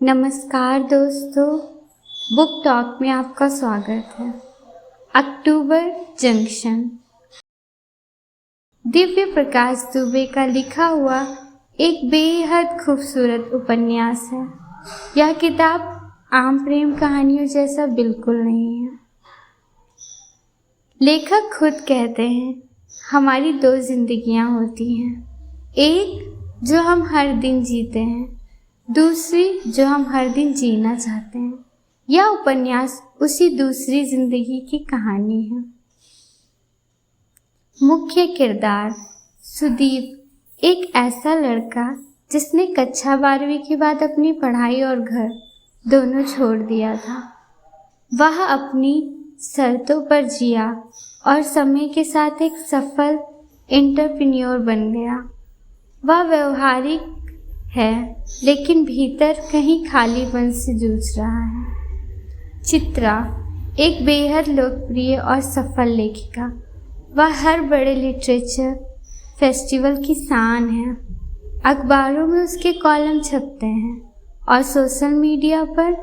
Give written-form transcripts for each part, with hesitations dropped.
नमस्कार दोस्तों, book talk में आपका स्वागत है। अक्टूबर जंक्शन दिव्य प्रकाश दुबे का लिखा हुआ एक बेहद खूबसूरत उपन्यास है। यह किताब आम प्रेम कहानियों जैसा बिल्कुल नहीं है। लेखक खुद कहते हैं, हमारी दो जिंदगियां होती हैं, एक जो हम हर दिन जीते हैं, दूसरी जो हम हर दिन जीना चाहते हैं। यह उपन्यास उसी दूसरी जिंदगी की कहानी है। मुख्य किरदार सुदीप एक ऐसा लड़का जिसने कक्षा 12वीं के बाद अपनी पढ़ाई और घर दोनों छोड़ दिया था। वह अपनी शर्तों पर जिया और समय के साथ एक सफल एंटरप्रेन्योर बन गया। वह व्यवहारिक है लेकिन भीतर कहीं खालीपन से जूझ रहा है। चित्रा एक बेहद लोकप्रिय और सफल लेखिका। वह हर बड़े लिटरेचर फेस्टिवल की शान है। अखबारों में उसके कॉलम छपते हैं और सोशल मीडिया पर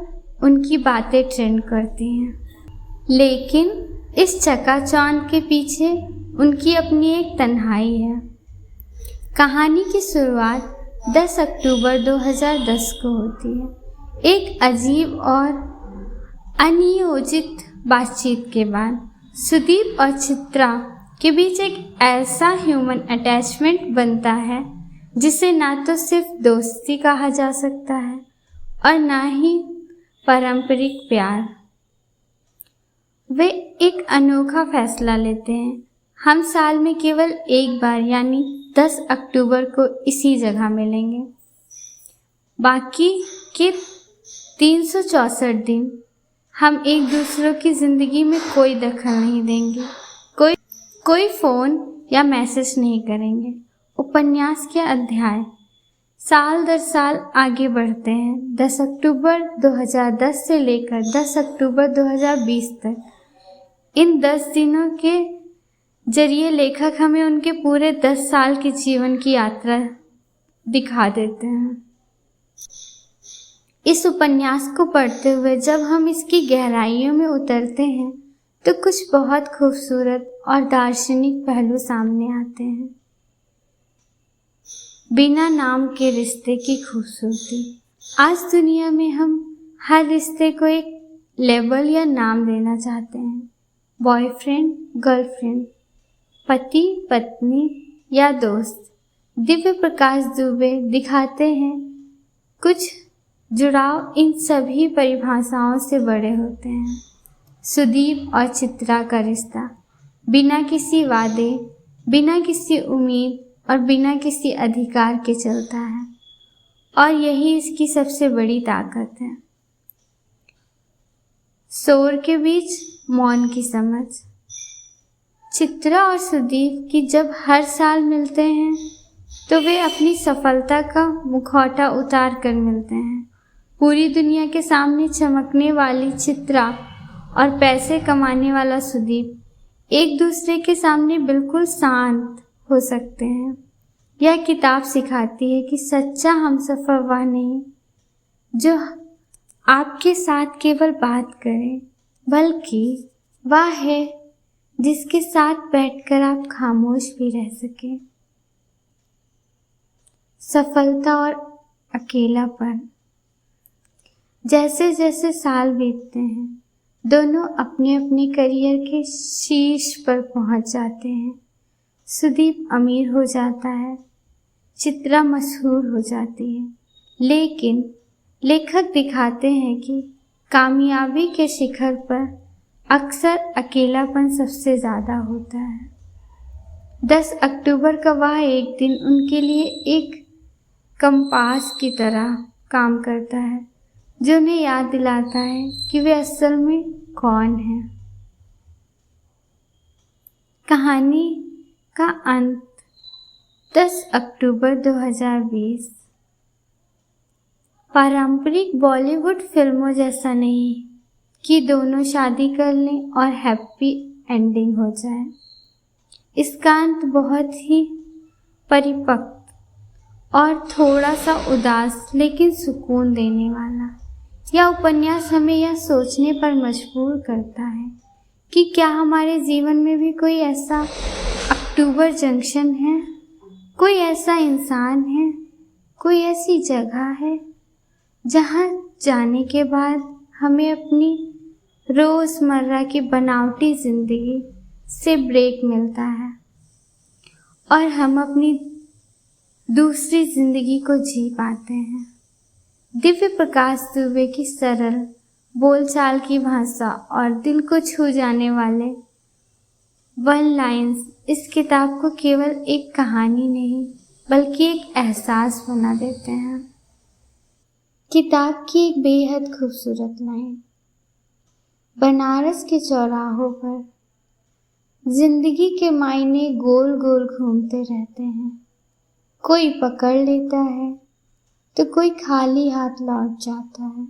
उनकी बातें ट्रेंड करती हैं। लेकिन इस चकाचौंध के पीछे उनकी अपनी एक तन्हाई है। कहानी की शुरुआत 10 अक्टूबर 2010 को होती है। एक अजीब और अनियोजित बातचीत के बाद सुदीप और चित्रा के बीच एक ऐसा ह्यूमन अटैचमेंट बनता है जिसे ना तो सिर्फ दोस्ती कहा जा सकता है और ना ही पारंपरिक प्यार। वे एक अनोखा फैसला लेते हैं। हम साल में केवल एक बार यानी 10 अक्टूबर को इसी जगह मिलेंगे। बाकी के 364 दिन हम एक दूसरे की जिंदगी में कोई दखल नहीं देंगे, कोई फोन या मैसेज नहीं करेंगे। उपन्यास के अध्याय साल दर साल आगे बढ़ते हैं। 10 अक्टूबर 2010 से लेकर 10 अक्टूबर 2020 तक। इन 10 दिनों के जरिए लेखक हमें उनके पूरे 10 साल के जीवन की यात्रा दिखा देते हैं। इस उपन्यास को पढ़ते हुए जब हम इसकी गहराइयों में उतरते हैं तो कुछ बहुत खूबसूरत और दार्शनिक पहलू सामने आते हैं। बिना नाम के रिश्ते की खूबसूरती। आज दुनिया में हम हर रिश्ते को एक लेबल या नाम देना चाहते हैं। बॉयफ्रेंड, गर्लफ्रेंड, पति पत्नी या दोस्त। दिव्य प्रकाश दुबे दिखाते हैं कुछ जुड़ाव इन सभी परिभाषाओं से बड़े होते हैं। सुदीप और चित्रा का रिश्ता बिना किसी वादे, बिना किसी उम्मीद और बिना किसी अधिकार के चलता है और यही इसकी सबसे बड़ी ताकत है। शोर के बीच मौन की समझ। चित्रा और सुदीप की जब हर साल मिलते हैं तो वे अपनी सफलता का मुखौटा उतार कर मिलते हैं। पूरी दुनिया के सामने चमकने वाली चित्रा और पैसे कमाने वाला सुदीप एक दूसरे के सामने बिल्कुल शांत हो सकते हैं। यह किताब सिखाती है कि सच्चा हमसफर वह नहीं जो आपके साथ केवल बात करे, बल्कि वह है जिसके साथ बैठकर आप खामोश भी रह सके। सफलता और अकेलापन। जैसे जैसे साल बीतते हैं दोनों अपने अपने करियर के शीर्ष पर पहुंच जाते हैं। सुदीप अमीर हो जाता है, चित्रा मशहूर हो जाती है, लेकिन लेखक दिखाते हैं कि कामयाबी के शिखर पर अक्सर अकेलापन सबसे ज़्यादा होता है। 10 अक्टूबर का वह एक दिन उनके लिए एक कंपास की तरह काम करता है जो उन्हें याद दिलाता है कि वे असल में कौन हैं। कहानी का अंत 10 अक्टूबर 2020। पारंपरिक बॉलीवुड फिल्मों जैसा नहीं कि दोनों शादी कर लें और हैप्पी एंडिंग हो जाए। इसका अंत बहुत ही परिपक्व और थोड़ा सा उदास लेकिन सुकून देने वाला। यह उपन्यास हमें यह सोचने पर मजबूर करता है कि क्या हमारे जीवन में भी कोई ऐसा अक्टूबर जंक्शन है, कोई ऐसा इंसान है, कोई ऐसी जगह है जहाँ जाने के बाद हमें अपनी रोज़मर्रा की बनावटी ज़िंदगी से ब्रेक मिलता है और हम अपनी दूसरी ज़िंदगी को जी पाते हैं। दिव्य प्रकाश दुबे की सरल बोलचाल की भाषा और दिल को छू जाने वाले वन लाइन्स इस किताब को केवल एक कहानी नहीं बल्कि एक एहसास बना देते हैं। किताब की एक बेहद खूबसूरत लाइन, बनारस के चौराहों पर जिंदगी के मायने गोल गोल घूमते रहते हैं। कोई पकड़ लेता है तो कोई खाली हाथ लौट जाता है।